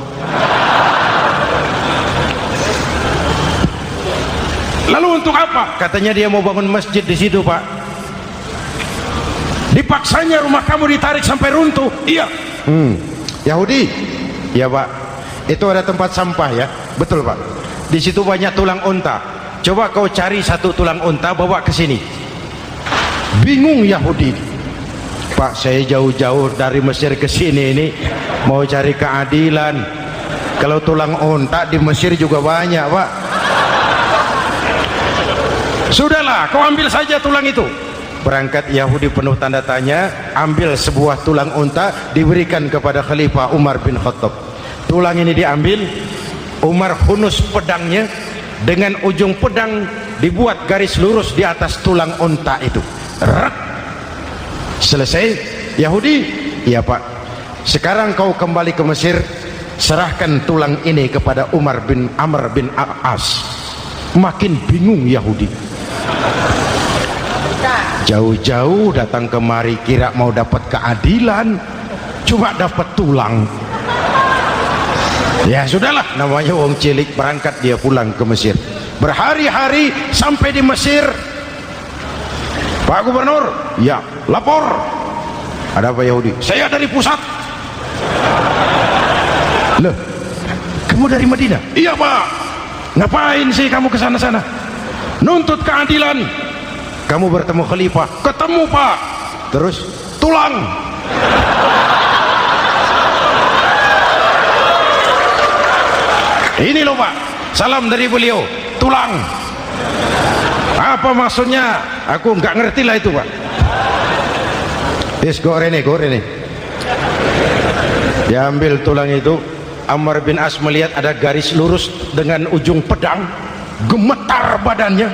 Lalu untuk apa? Katanya dia mau bangun masjid di situ, Pak. Dipaksanya rumah kamu ditarik sampai runtuh. Iya. Yahudi. Ya, Pak. Itu ada tempat sampah ya. Betul, Pak. Di situ banyak tulang unta. Coba kau cari satu tulang unta bawa ke sini. Bingung Yahudi. Pak, saya jauh-jauh dari Mesir ke sini ini mau cari keadilan. Kalau tulang unta di Mesir juga banyak, Pak. Sudahlah, kau ambil saja tulang itu. Berangkat Yahudi penuh tanda tanya, ambil sebuah tulang unta, diberikan kepada Khalifah Umar bin Khattab. Tulang ini diambil, Umar hunus pedangnya, dengan ujung pedang dibuat garis lurus di atas tulang unta itu. Rak. Selesai. Yahudi, iya Pak, sekarang kau kembali ke Mesir, serahkan tulang ini kepada Umar bin Amr bin As. Makin bingung Yahudi, jauh-jauh datang kemari kira mau dapat keadilan, cuma dapat tulang. Ya sudahlah, namanya wong cilik, berangkat dia pulang ke Mesir. Berhari-hari sampai di Mesir. Pak Gubernur, ya lapor. Ada apa Yahudi? Saya dari pusat. Loh, kamu dari Madinah? Iya Pak. Ngapain sih kamu ke sana-sana? Nuntut keadilan. Kamu bertemu Khalifah? Ketemu Pak. Terus tulang. Ini loh Pak, salam dari beliau, tulang. Apa maksudnya? Aku nggak ngerti lah itu Pak. Yes, gorene. Diambil tulang itu. Amr bin As melihat ada garis lurus dengan ujung pedang, gemetar badannya,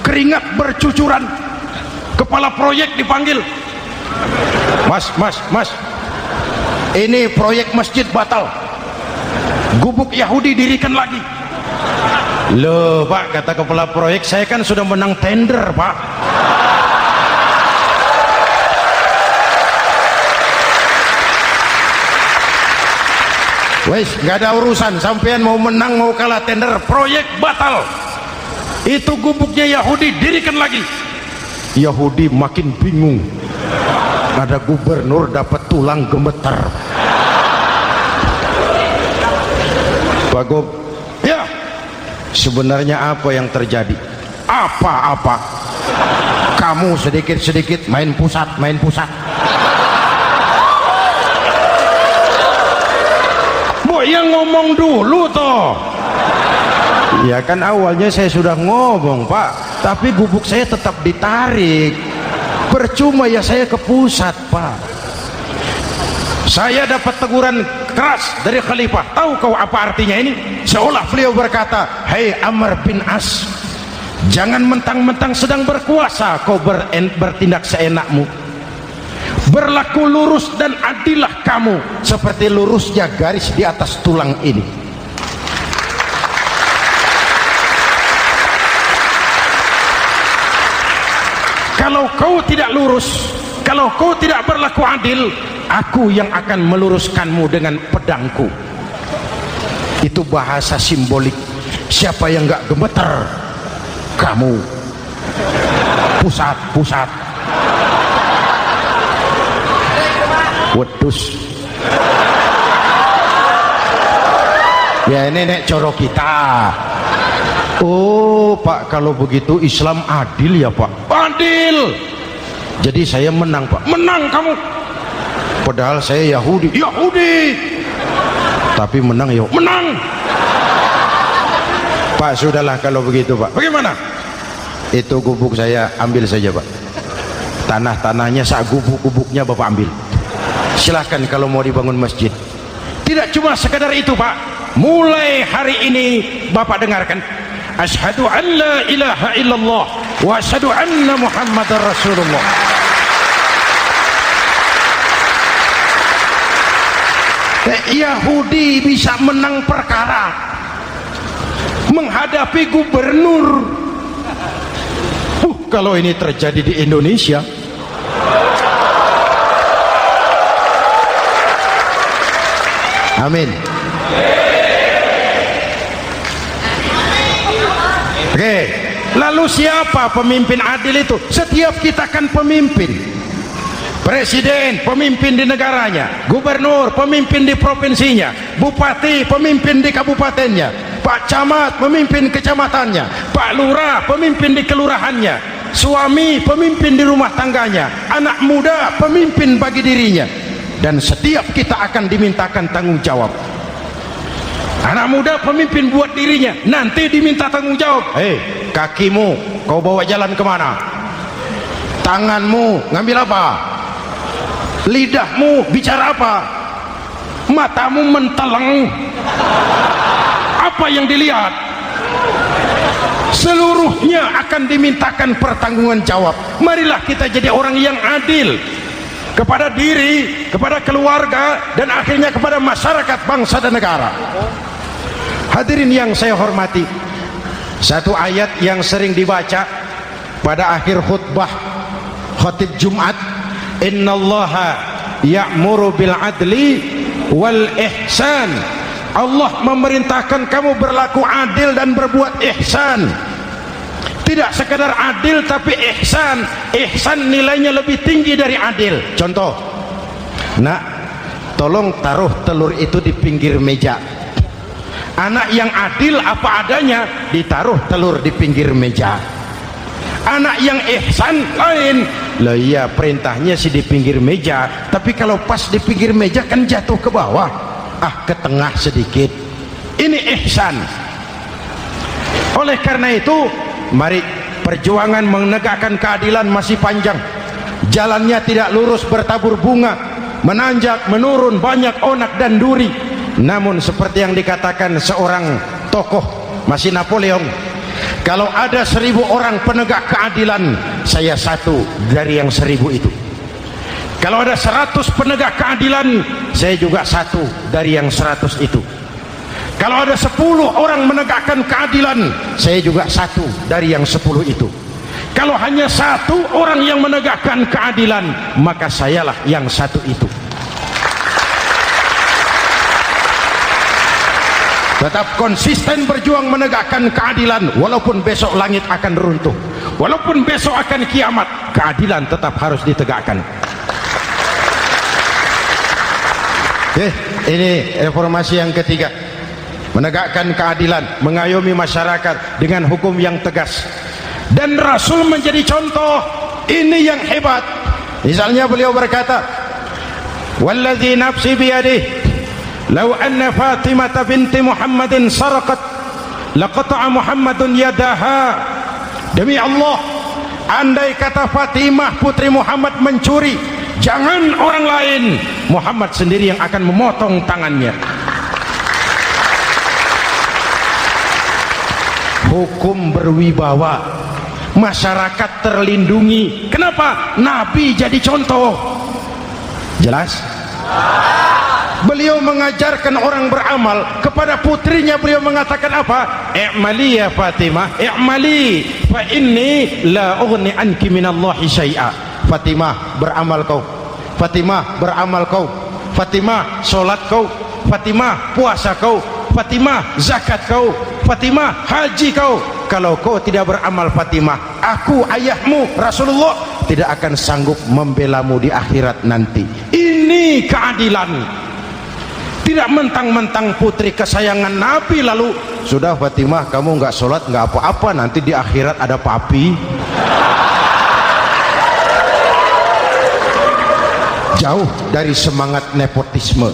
keringat bercucuran. Kepala proyek dipanggil. Mas, ini proyek masjid batal, gubuk Yahudi dirikan lagi. Loh Pak, kata kepala proyek, saya kan sudah menang tender Pak. Wes, nggak ada urusan, sampean mau menang mau kalah tender, proyek batal. Itu gubuknya Yahudi dirikan lagi. Yahudi makin bingung, ada gubernur dapat tulang gemeter. Pak Gob, ya sebenarnya apa yang terjadi? Apa-apa, kamu sedikit-sedikit main pusat. Yang ngomong dulu toh. Ya kan awalnya saya sudah ngomong Pak, tapi gubuk saya tetap ditarik. Percuma ya saya ke pusat Pak. Saya dapat teguran keras dari Khalifah. Tahu kau apa artinya ini? Seolah beliau berkata, "Hei Amr bin As, jangan mentang-mentang sedang berkuasa kau bertindak seenakmu. Berlaku lurus dan adillah kamu seperti lurusnya garis di atas tulang ini." Kalau kau tidak lurus, kalau kau tidak berlaku adil, aku yang akan meluruskanmu dengan pedangku. Itu bahasa simbolik. Siapa yang gak gemeter? Kamu. Pusat. Wedus. Ya ini nek coro kita. Oh Pak, kalau begitu Islam adil ya Pak? Adil. Jadi saya menang Pak. Menang kamu. Padahal saya Yahudi. Tapi menang ya. Menang. Pak sudahlah kalau begitu Pak. Bagaimana? Itu gubuk saya ambil saja Pak. Tanah-tanahnya sak gubuk-gubuknya Bapak ambil. Silahkan kalau mau dibangun masjid. Tidak cuma sekedar itu Pak. Mulai hari ini Bapak dengarkan, asyhadu an la ilaha illallah wa asyhadu anna muhammadar rasulullah. Yahudi bisa menang perkara menghadapi gubernur. Kalau ini terjadi di Indonesia, amin. Oke, lalu siapa pemimpin adil itu? Setiap kita kan pemimpin. Presiden pemimpin di negaranya, gubernur pemimpin di provinsinya, bupati pemimpin di kabupatennya, Pak Camat pemimpin kecamatannya, Pak Lurah pemimpin di kelurahannya, suami pemimpin di rumah tangganya, anak muda pemimpin bagi dirinya. Dan setiap kita akan dimintakan tanggung jawab. Anak muda pemimpin buat dirinya, nanti diminta tanggung jawab. Hei, kakimu kau bawa jalan kemana? Tanganmu ngambil apa? Lidahmu bicara apa? Matamu menteleng, apa yang dilihat? Seluruhnya akan dimintakan pertanggungan jawab. Marilah kita jadi orang yang adil kepada diri, kepada keluarga, dan akhirnya kepada masyarakat, bangsa dan negara. Hadirin yang saya hormati, satu ayat yang sering dibaca pada akhir khutbah khatib Jumat, innallaha ya'muru bil adli wal ihsan. Allah memerintahkan kamu berlaku adil dan berbuat ihsan. Tidak sekadar adil tapi ihsan. Ihsan nilainya lebih tinggi dari adil. Contoh, nak, tolong taruh telur itu di pinggir meja. Anak yang adil apa adanya, ditaruh telur di pinggir meja. Anak yang ihsan lain. Lah iya, perintahnya sih di pinggir meja, tapi kalau pas di pinggir meja kan jatuh ke bawah, ke tengah sedikit. Ini ihsan. Oleh karena itu, mari, perjuangan menegakkan keadilan masih panjang. Jalannya tidak lurus, bertabur bunga, menanjak, menurun, banyak onak dan duri. Namun seperti yang dikatakan seorang tokoh, masih Napoleon, kalau ada 1000 orang penegak keadilan, saya satu dari yang 1000 itu. Kalau ada 100 penegak keadilan, saya juga satu dari yang 100 itu. Kalau ada 10 orang menegakkan keadilan, saya juga satu dari yang 10 itu. Kalau hanya 1 orang yang menegakkan keadilan, maka sayalah yang 1 itu. Tetap konsisten berjuang menegakkan keadilan, walaupun besok langit akan runtuh, walaupun besok akan kiamat, keadilan tetap harus ditegakkan. Ini reformasi yang ketiga, menegakkan keadilan, mengayomi masyarakat dengan hukum yang tegas. Dan Rasul menjadi contoh. Ini yang hebat. Misalnya beliau berkata, walladzi nafsi biyadihi law anna Fatimah binti Muhammadin saraqat laqata'a Muhammadun yadaha. Demi Allah, andai kata Fatimah putri Muhammad mencuri, jangan orang lain, Muhammad sendiri yang akan memotong tangannya. Hukum berwibawa, masyarakat terlindungi. Kenapa? Nabi jadi contoh. Jelas? Beliau mengajarkan orang beramal. Kepada putrinya beliau mengatakan apa? I'mali ya Fatimah, i'mali fa inni la ughni anki minallahi syai'a. Fatimah, beramal kau. Fatimah, beramal kau. Fatimah, solat kau. Fatimah, puasa kau. Fatimah, zakat kau. Fatimah, haji kau. Kalau kau tidak beramal Fatimah, aku ayahmu Rasulullah tidak akan sanggup membelamu di akhirat nanti. Ini keadilan. Tidak mentang-mentang putri kesayangan Nabi lalu sudah Fatimah kamu nggak sholat nggak apa-apa, nanti di akhirat ada papi. Jauh dari semangat nepotisme.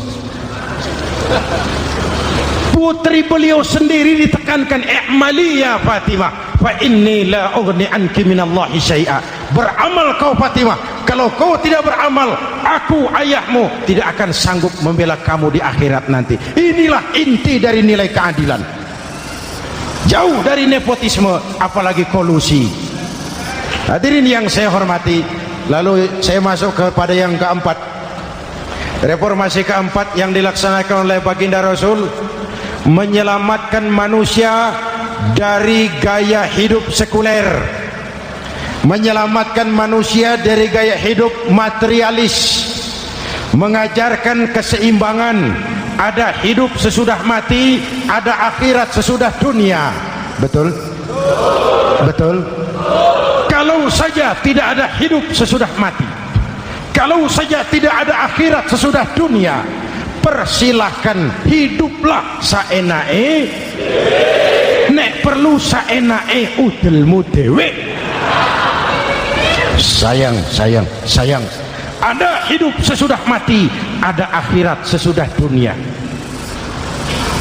Putri beliau sendiri ditekankan, i'mali ya Fatimah fa inni la ughni anki minallahi syai'a. Beramal kau Fatimah, kalau kau tidak beramal, aku ayahmu tidak akan sanggup membela kamu di akhirat nanti. Inilah inti dari nilai keadilan. Jauh dari nepotisme, apalagi kolusi. Hadirin yang saya hormati, lalu saya masuk kepada yang keempat. Reformasi keempat yang dilaksanakan oleh baginda Rasul, menyelamatkan manusia dari gaya hidup sekuler, menyelamatkan manusia dari gaya hidup materialis, mengajarkan keseimbangan. Ada hidup sesudah mati, ada akhirat sesudah dunia. Betul? Betul? Kalau saja tidak ada hidup sesudah mati, kalau saja tidak ada akhirat sesudah dunia, persilahkan hiduplah saenae, nek perlu saenae udelmu dewe. Sayang. Ada hidup sesudah mati, ada akhirat sesudah dunia.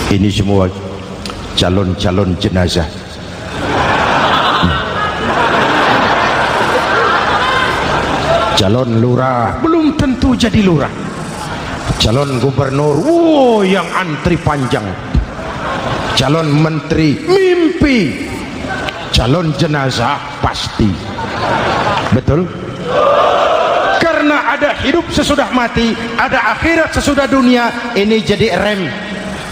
Ini semua calon-calon jenazah. calon lurah belum tentu jadi lurah, calon gubernur yang antri panjang, calon menteri mimpi, calon jenazah pasti. Betul? Karena ada hidup sesudah mati, ada akhirat sesudah dunia. Ini jadi rem.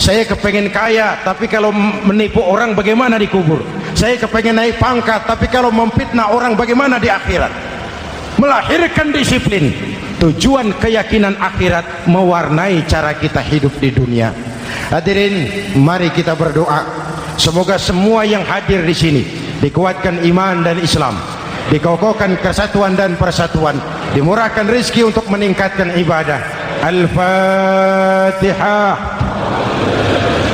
Saya kepengen kaya, tapi kalau menipu orang bagaimana dikubur? Saya kepengen naik pangkat, tapi kalau memfitnah orang bagaimana di akhirat? Melahirkan disiplin. Tujuan keyakinan akhirat mewarnai cara kita hidup di dunia. Hadirin, mari kita berdoa. Semoga semua yang hadir di sini dikuatkan iman dan Islam, dikokohkan kesatuan dan persatuan, dimurahkan rezeki untuk meningkatkan ibadah. Al-Fatihah.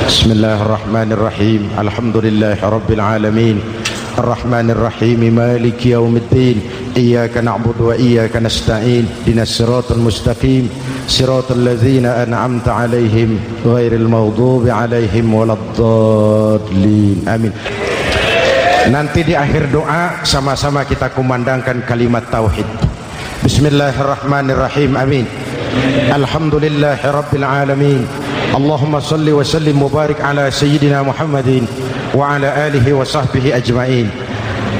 Bismillahirrahmanirrahim. Alhamdulillahirabbil alamin. Arrahmanirrahim. Maliki yaumiddin. Iyyaka na'budu wa iyyaka nasta'in. Ihdinas siratal mustaqim. Siratal ladzina an'amta 'alaihim ghairil maghdubi 'alaihim waladdallin. Amin. Nanti di akhir doa sama-sama kita kumandangkan kalimat tauhid. Bismillahirrahmanirrahim. Amin. Alhamdulillahirabbil alamin. Allahumma salli wa sallim mubarak ala sayyidina Muhammadin wa ala alihi wa sahbihi ajma'in.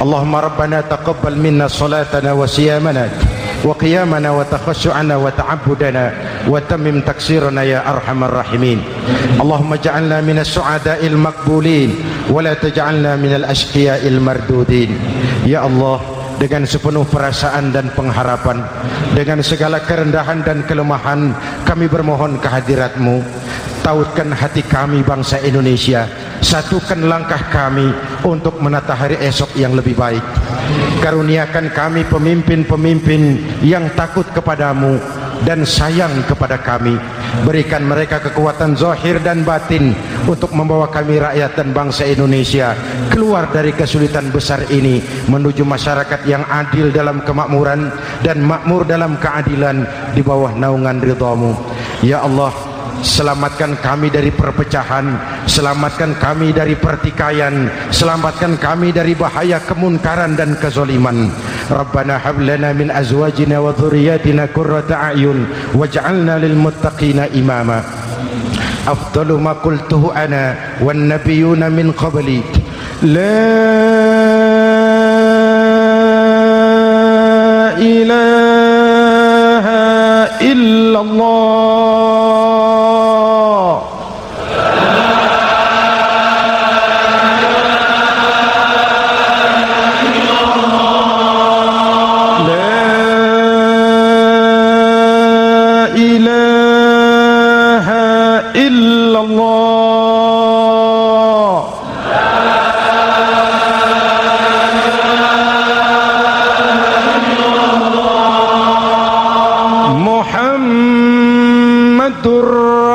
Allahumma rabbana taqabbal minna salatana wa siyamana wa qiyamana wa takhashu'ana wa ta'abbudana wa tammim taksirana ya arhamar rahimin. Allahumma ja'alna minas su'ada'il maqbulin wa la taj'alna minal ashqiya'il mardudin. Ya Allah, dengan sepenuh perasaan dan pengharapan, dengan segala kerendahan dan kelemahan, kami bermohon kehadirat-Mu. Tautkan hati kami bangsa Indonesia, satukan langkah kami untuk menata hari esok yang lebih baik. Karuniakan kami pemimpin-pemimpin yang takut kepadamu dan sayang kepada kami. Berikan mereka kekuatan zahir dan batin untuk membawa kami rakyat dan bangsa Indonesia keluar dari kesulitan besar ini menuju masyarakat yang adil dalam kemakmuran dan makmur dalam keadilan di bawah naungan ridha-Mu. Ya Allah, selamatkan kami dari perpecahan, selamatkan kami dari pertikaian, selamatkan kami dari bahaya kemunkaran dan kezaliman. Rabbana hab lana min azwajina wa dhurriyyatina qurrata a'yun waj'alna lil muttaqina imama. Afdalu ma qultuhu ana wan nabiyyuna min qabli la ilaha illallah.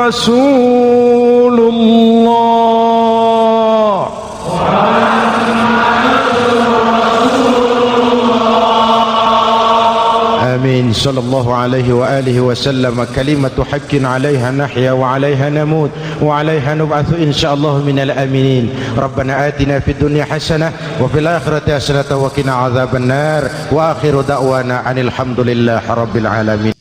Rasulullah. Amin. Sallallahu alaihi wa alihi wa sallam. Kalimatu haqqin 'alaiha nahya wa 'alaiha namut wa 'alaiha nub'atsu insyaallah minal aminin. Rabbana atina fid dunya hasanah wa fil akhirati hasanah wa qina 'adzabannar. Wa akhiru da'wana anil hamdulillahi rabbil alamin.